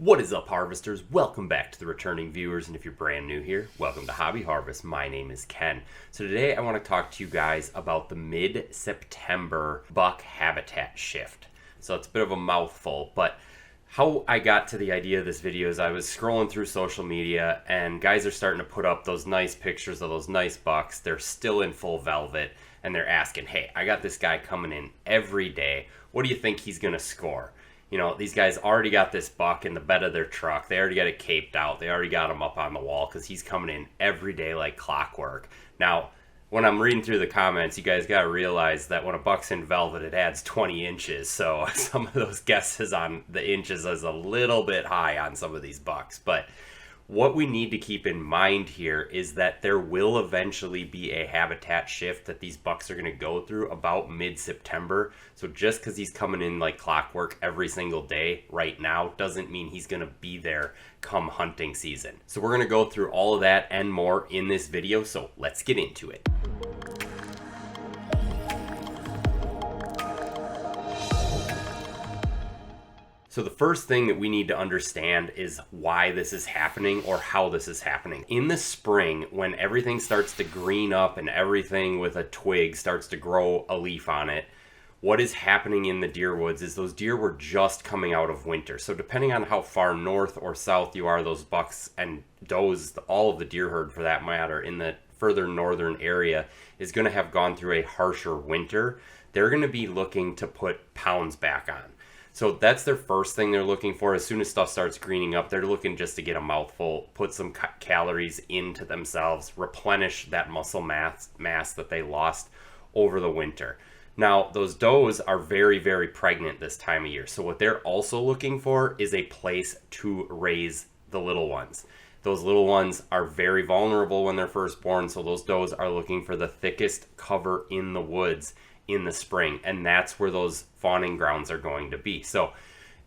What is up, harvesters? Welcome back to the returning viewers, and if you're brand new here, welcome to Hobby Harvest. My name is Ken. So today I want to talk to you guys about the mid-September buck habitat shift. So it's a bit of a mouthful, but how I got to the idea of this video is I was scrolling through social media and guys are starting to put up those nice pictures of those nice bucks. They're still in full velvet and they're asking, hey, I got this guy coming in every day. What do you think he's going to score? You know, these guys already got this buck in the bed of their truck. They already got it caped out. They already got him up on the wall because he's coming in every day like clockwork. Now, when I'm reading through the comments, you guys got to realize that when a buck's in velvet, it adds 20 inches. So some of those guesses on the inches is a little bit high on some of these bucks. But what we need to keep in mind here is that there will eventually be a habitat shift that these bucks are going to go through about mid-September. So just because he's coming in like clockwork every single day right now doesn't mean he's going to be there come hunting season. So we're going to go through all of that and more in this video. So let's get into it. So the first thing that we need to understand is why this is happening or how this is happening. In the spring, when everything starts to green up and everything with a twig starts to grow a leaf on it, what is happening in the deer woods is those deer were just coming out of winter. So depending on how far north or south you are, those bucks and does, all of the deer herd for that matter, in the further northern area is going to have gone through a harsher winter. They're going to be looking to put pounds back on. So that's their first thing they're looking for. As soon as stuff starts greening up, they're looking just to get a mouthful, put some calories into themselves, replenish that muscle mass that they lost over the winter. Now, those does are very, very pregnant this time of year. So what they're also looking for is a place to raise the little ones. Those little ones are very vulnerable when they're first born. So those does are looking for the thickest cover in the woods in the spring, and that's where those fawning grounds are going to be. So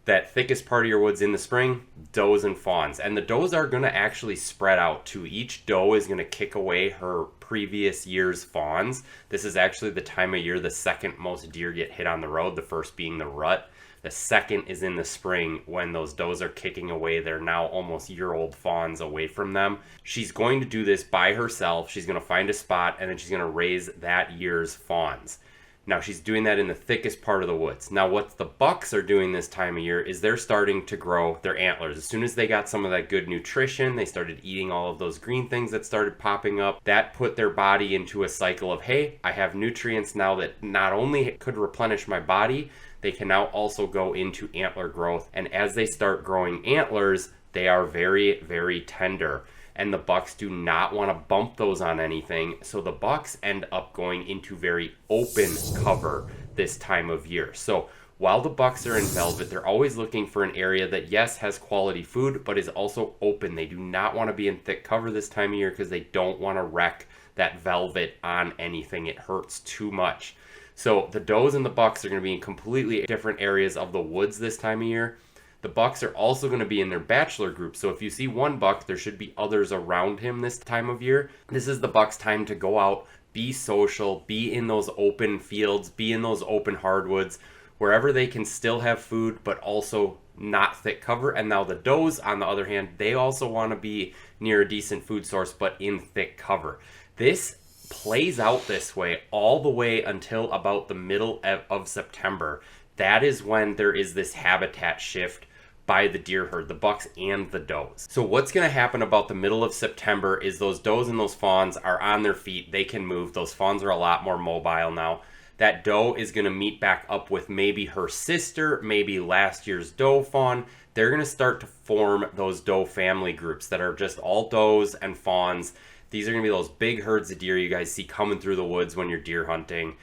that thickest part of your woods in the spring, does and fawns, and the does are going to actually spread out too. Each doe is going to kick away her previous year's fawns. This is actually the time of year the second most deer get hit on the road, the first being the rut. The second is in the spring when those does are kicking away their now almost year-old fawns away from them. She's going to do this by herself. She's going to find a spot and then she's going to raise that year's fawns. Now she's doing that in the thickest part of the woods. Now what the bucks are doing this time of year is they're starting to grow their antlers. As soon as they got some of that good nutrition, they started eating all of those green things that started popping up. That put their body into a cycle of, hey, I have nutrients now that not only could replenish my body, they can now also go into antler growth. And as they start growing antlers, they are very, very tender. And the bucks do not want to bump those on anything. So the bucks end up going into very open cover this time of year. So while the bucks are in velvet, they're always looking for an area that, yes, has quality food, but is also open. They do not want to be in thick cover this time of year because they don't want to wreck that velvet on anything. It hurts too much. So the does and the bucks are going to be in completely different areas of the woods this time of year. The bucks are also going to be in their bachelor group. So if you see one buck, there should be others around him this time of year. This is the buck's time to go out, be social, be in those open fields, be in those open hardwoods, wherever they can still have food, but also not thick cover. And now the does, on the other hand, they also want to be near a decent food source, but in thick cover. This plays out this way all the way until about the middle of September. That is when there is this habitat shift by the deer herd, the bucks and the does. So what's going to happen about the middle of September is those does and those fawns are on their feet. They can move. Those fawns are a lot more mobile now. That doe is going to meet back up with maybe her sister, maybe last year's doe fawn. They're going to start to form those doe family groups that are just all does and fawns. These are going to be those big herds of deer you guys see coming through the woods when you're deer hunting.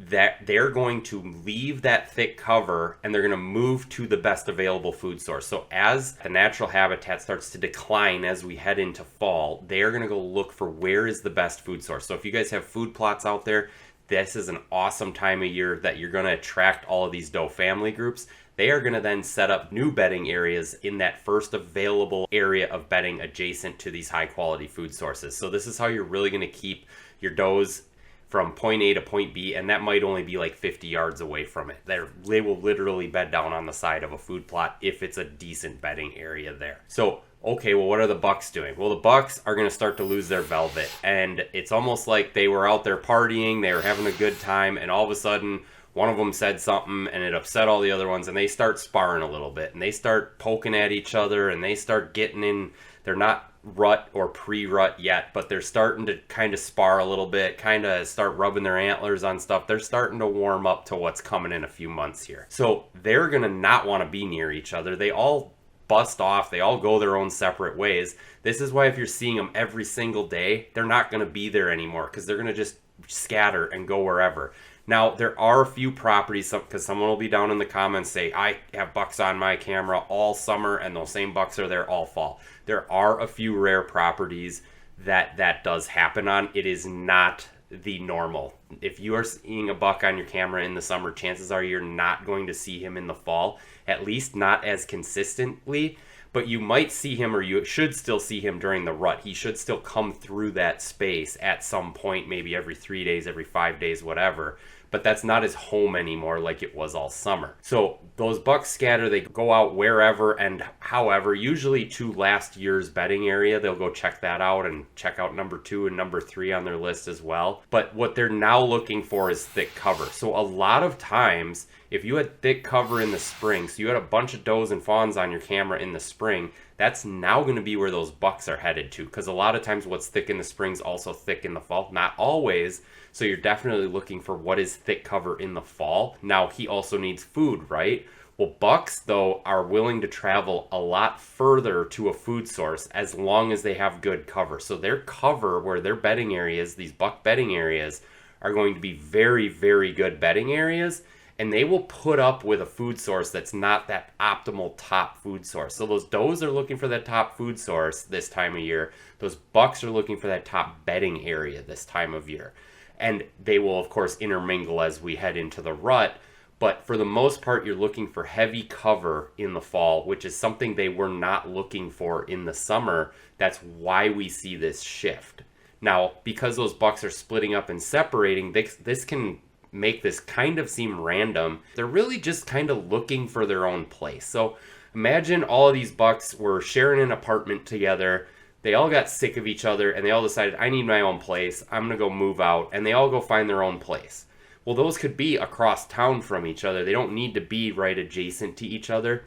That they're going to leave that thick cover and they're going to move to the best available food source. So as the natural habitat starts to decline as we head into fall, they are going to go look for where is the best food source. So if you guys have food plots out there, this is an awesome time of year that you're going to attract all of these doe family groups. They are going to then set up new bedding areas in that first available area of bedding adjacent to these high quality food sources. So this is how you're really going to keep your does from point A to point B, and that might only be like 50 yards away from it. They will literally bed down on the side of a food plot if it's a decent bedding area there. So, okay, well, what are the bucks doing? Well, the bucks are going to start to lose their velvet, and it's almost like they were out there partying, they were having a good time, and all of a sudden, one of them said something, and it upset all the other ones, and they start sparring a little bit, and they start poking at each other, and they start getting in. They're not rut or pre-rut yet, but they're starting to kind of spar a little bit, kind of start rubbing their antlers on stuff. They're starting to warm up to what's coming in a few months here. So they're going to not want to be near each other. They all bust off. They all go their own separate ways. This is why if you're seeing them every single day, they're not going to be there anymore because they're going to just scatter and go wherever. Now, there are a few properties, because someone will be down in the comments say, I have bucks on my camera all summer and those same bucks are there all fall. There are a few rare properties that does happen on. It is not the normal. If you are seeing a buck on your camera in the summer, chances are you're not going to see him in the fall, at least not as consistently. But you might see him, or you should still see him during the rut. He should still come through that space at some point, maybe every 3 days, every 5 days, whatever. But that's not his home anymore like it was all summer. So those bucks scatter, they go out wherever and however, usually to last year's bedding area. They'll go check that out and check out number 2 and number 3 on their list as well. But what they're now looking for is thick cover. So a lot of times, if you had thick cover in the spring, so you had a bunch of does and fawns on your camera in the spring, that's now going to be where those bucks are headed to. Because a lot of times what's thick in the spring is also thick in the fall. Not always. So you're definitely looking for what is thick cover in the fall. Now, he also needs food, right? Well, bucks, though, are willing to travel a lot further to a food source as long as they have good cover. So their cover, where their bedding areas, these buck bedding areas, are going to be very, very good bedding areas. And they will put up with a food source that's not that optimal top food source. So those does are looking for that top food source this time of year. Those bucks are looking for that top bedding area this time of year. And they will, of course, intermingle as we head into the rut. But for the most part, you're looking for heavy cover in the fall, which is something they were not looking for in the summer. That's why we see this shift. Now, because those bucks are splitting up and separating, this can make this kind of seem random. They're really just kind of looking for their own place. So imagine all of these bucks were sharing an apartment together. They all got sick of each other and they all decided, I need my own place. I'm going to go move out. And they all go find their own place. Well, those could be across town from each other. They don't need to be right adjacent to each other.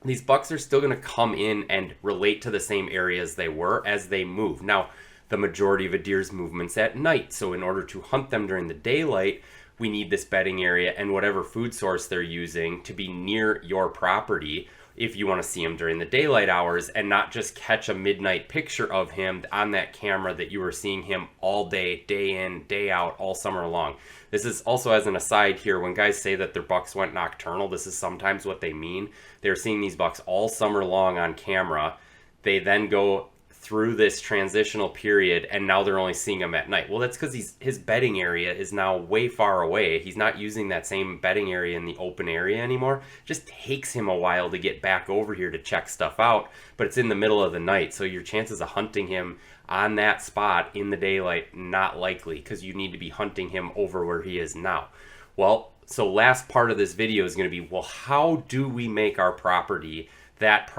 These bucks are still going to come in and relate to the same areas they were as they move. Now, the majority of a deer's movement's at night. So in order to hunt them during the daylight, we need this bedding area and whatever food source they're using to be near your property if you want to see him during the daylight hours and not just catch a midnight picture of him on that camera that you were seeing him all day, day in, day out, all summer long. This is also, as an aside here, when guys say that their bucks went nocturnal, this is sometimes what they mean. They're seeing these bucks all summer long on camera. They then go through this transitional period and now they're only seeing him at night. Well, that's because his bedding area is now way far away. He's not using that same bedding area in the open area anymore. It just takes him a while to get back over here to check stuff out, but it's in the middle of the night, so your chances of hunting him on that spot in the daylight, not likely, because you need to be hunting him over where he is now. Well, so last part of this video is going to be, well, how do we make our property that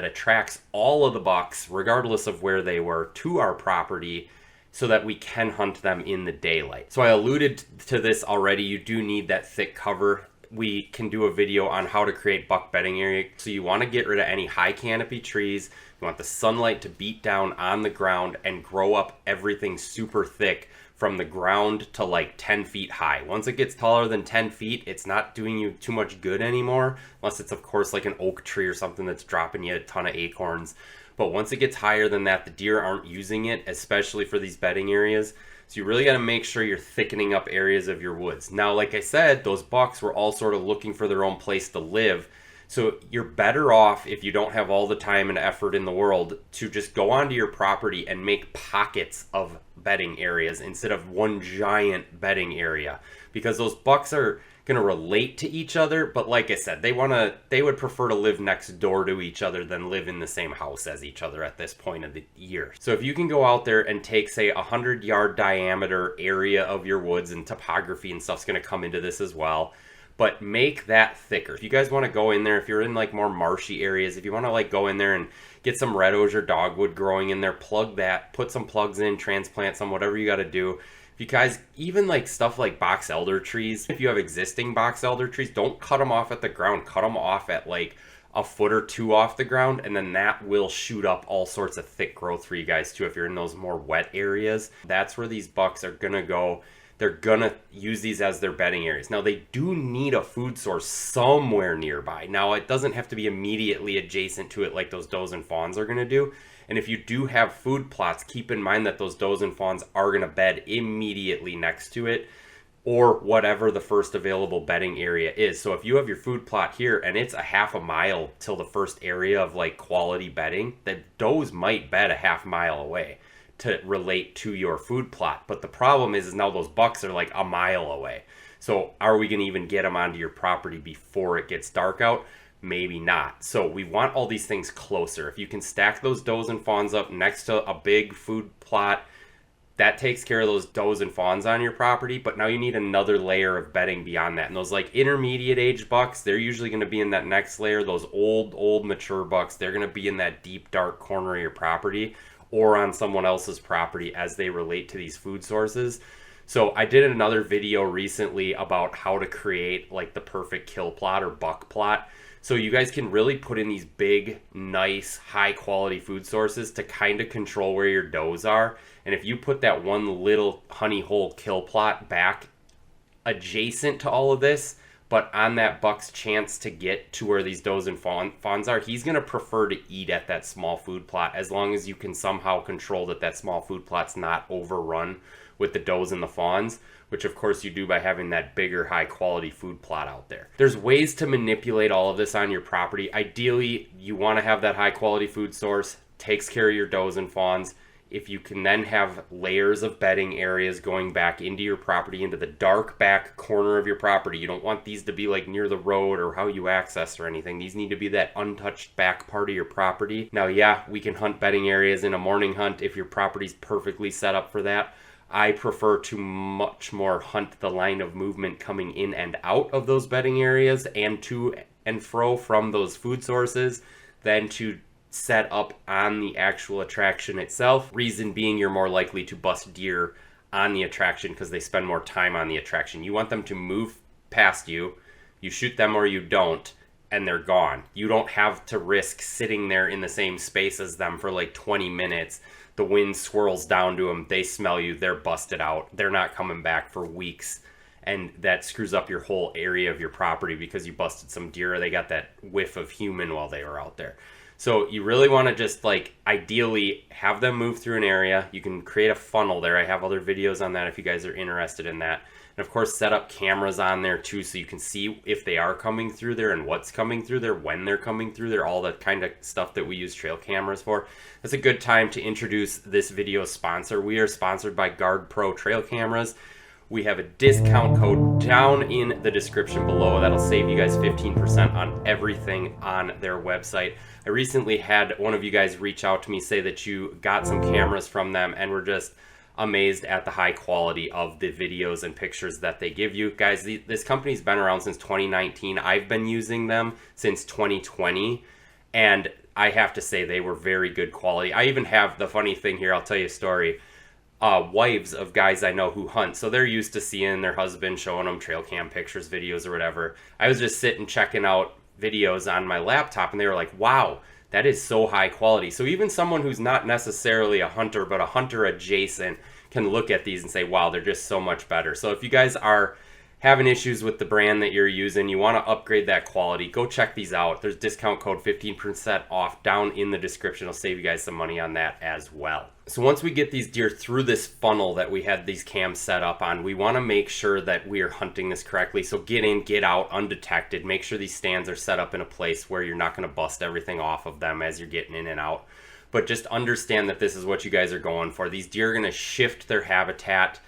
attracts all of the bucks, regardless of where they were, to our property so that we can hunt them in the daylight? So I alluded to this already. You do need that thick cover. We can do a video on how to create buck bedding area. So you want to get rid of any high canopy trees. You want the sunlight to beat down on the ground and grow up everything super thick from the ground to like 10 feet high. Once it gets taller than 10 feet, it's not doing you too much good anymore, unless it's, of course, like an oak tree or something that's dropping you a ton of acorns. But once it gets higher than that, the deer aren't using it, especially for these bedding areas. So you really got to make sure you're thickening up areas of your woods. Now, like I said, those bucks were all sort of looking for their own place to live. So you're better off, if you don't have all the time and effort in the world, to just go onto your property and make pockets of bedding areas instead of one giant bedding area, because those bucks are going to relate to each other, but like I said, they would prefer to live next door to each other than live in the same house as each other at this point of the year. So if you can go out there and take, say, a 100-yard diameter area of your woods, and topography and stuff's going to come into this as well, but make that thicker. If you guys want to go in there, if you're in like more marshy areas, if you want to like go in there and get some red osier dogwood growing in there, plug that, put some plugs in, transplant some, whatever you got to do. If you guys, even like stuff like box elder trees, if you have existing box elder trees, don't cut them off at the ground. Cut them off at like a foot or two off the ground, and then that will shoot up all sorts of thick growth for you guys too. If you're in those more wet areas, that's where these bucks are gonna go. They're gonna use these as their bedding areas. Now they do need a food source somewhere nearby. Now it doesn't have to be immediately adjacent to it like those does and fawns are gonna do. And if you do have food plots, keep in mind that those does and fawns are going to bed immediately next to it, or whatever the first available bedding area is. So if you have your food plot here and it's a half a mile till the first area of like quality bedding, the does might bed a half mile away to relate to your food plot. But the problem is now those bucks are like a mile away. So are we going to even get them onto your property before it gets dark out? Maybe not. So we want all these things closer. If you can stack those does and fawns up next to a big food plot, that takes care of those does and fawns on your property. But now you need another layer of bedding beyond that. And those like intermediate age bucks, they're usually going to be in that next layer. Those old mature bucks, they're going to be in that deep dark corner of your property or on someone else's property as they relate to these food sources. So I did another video recently about how to create like the perfect kill plot or buck plot. So you guys can really put in these big, nice, high quality food sources to kind of control where your does are. And if you put that one little honey hole kill plot back adjacent to all of this, but on that buck's chance to get to where these does and fawns are, he's going to prefer to eat at that small food plot as long as you can somehow control that small food plot's not overrun with the does and the fawns, which of course you do by having that bigger high quality food plot out there. There's ways to manipulate all of this on your property. Ideally, you want to have that high quality food source, takes care of your does and fawns. If you can then have layers of bedding areas going back into your property, into the dark back corner of your property. You don't want these to be like near the road or how you access or anything. These need to be that untouched back part of your property. Now, yeah, we can hunt bedding areas in a morning hunt if your property's perfectly set up for that. I prefer to much more hunt the line of movement coming in and out of those bedding areas and to and fro from those food sources than to set up on the actual attraction itself. Reason being, you're more likely to bust deer on the attraction because they spend more time on the attraction. You want them to move past you, you shoot them or you don't, and they're gone. You don't have to risk sitting there in the same space as them for like 20 minutes. The wind swirls down to them, they smell you, they're busted out, they're not coming back for weeks, and that screws up your whole area of your property because you busted some deer or they got that whiff of human while they were out there. So you really want to just like ideally have them move through an area. You can create a funnel there. I have other videos on that if you guys are interested in that. And of course, set up cameras on there too so you can see if they are coming through there and what's coming through there, when they're coming through there, all that kind of stuff that we use trail cameras for. That's a good time to introduce this video sponsor. We are sponsored by Guard Pro Trail Cameras. We have a discount code down in the description below. That'll save you guys 15% on everything on their website. I recently had one of you guys reach out to me, say that you got some cameras from them and were just amazed at the high quality of the videos and pictures that they give you. Guys, this company's been around since 2019. I've been using them since 2020, and I have to say they were very good quality. I even have the funny thing here, I'll tell you a story. Wives of guys I know who hunt, so they're used to seeing their husband showing them trail cam pictures, videos, or whatever. I was just sitting checking out videos on my laptop, and they were like, wow, that is so high quality. So even someone who's not necessarily a hunter, but a hunter adjacent, can look at these and say, wow, they're just so much better. So if you guys are having issues with the brand that you're using, you want to upgrade that quality, go check these out. There's discount code 15% off down in the description. It'll save you guys some money on that as well. So once we get these deer through this funnel that we had these cams set up on, we want to make sure that we are hunting this correctly. So get in, get out undetected. Make sure these stands are set up in a place where you're not going to bust everything off of them as you're getting in and out. But just understand that this is what you guys are going for. These deer are going to shift their habitat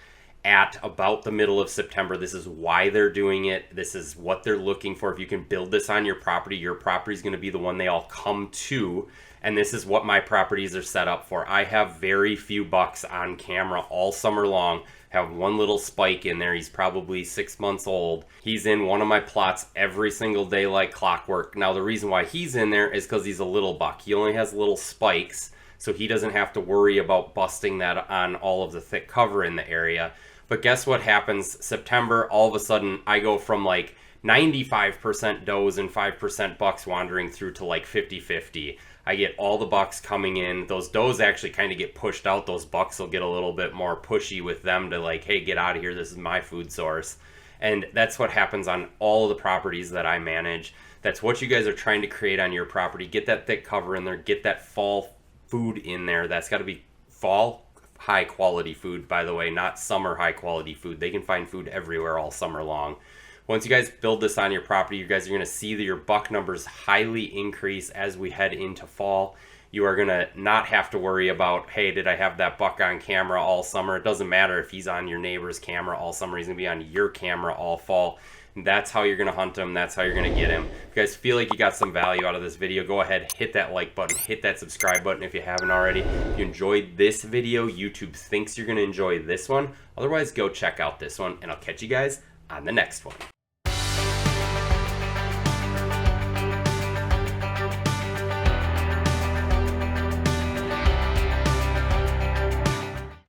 at about the middle of September. This is why they're doing it. This is what they're looking for. If you can build this on your property is going to be the one they all come to. And this is what my properties are set up for. I have very few bucks on camera all summer long. Have one little spike in there. He's probably 6 months old. He's in one of my plots every single day like clockwork. Now the reason why he's in there is because he's a little buck. He only has little spikes, so he doesn't have to worry about busting that on all of the thick cover in the area. But guess what happens September? All of a sudden I go from like 95% does and 5% bucks wandering through to like 50-50. I get all the bucks coming in. Those does actually kind of get pushed out. Those bucks will get a little bit more pushy with them to like, hey, get out of here. This is my food source. And that's what happens on all of the properties that I manage. That's what you guys are trying to create on your property. Get that thick cover in there. Get that fall food in there. That's got to be fall high quality food, by the way, not summer high quality food. They can find food everywhere all summer long. Once you guys build this on your property, you guys are going to see that your buck numbers highly increase as we head into fall. You are going to not have to worry about, hey, did I have that buck on camera all summer? It doesn't matter if he's on your neighbor's camera all summer. He's going to be on your camera all fall. And that's how you're going to hunt him. That's how you're going to get him. If you guys feel like you got some value out of this video, go ahead, hit that like button, hit that subscribe button if you haven't already. If you enjoyed this video, YouTube thinks you're going to enjoy this one. Otherwise, go check out this one, and I'll catch you guys on the next one.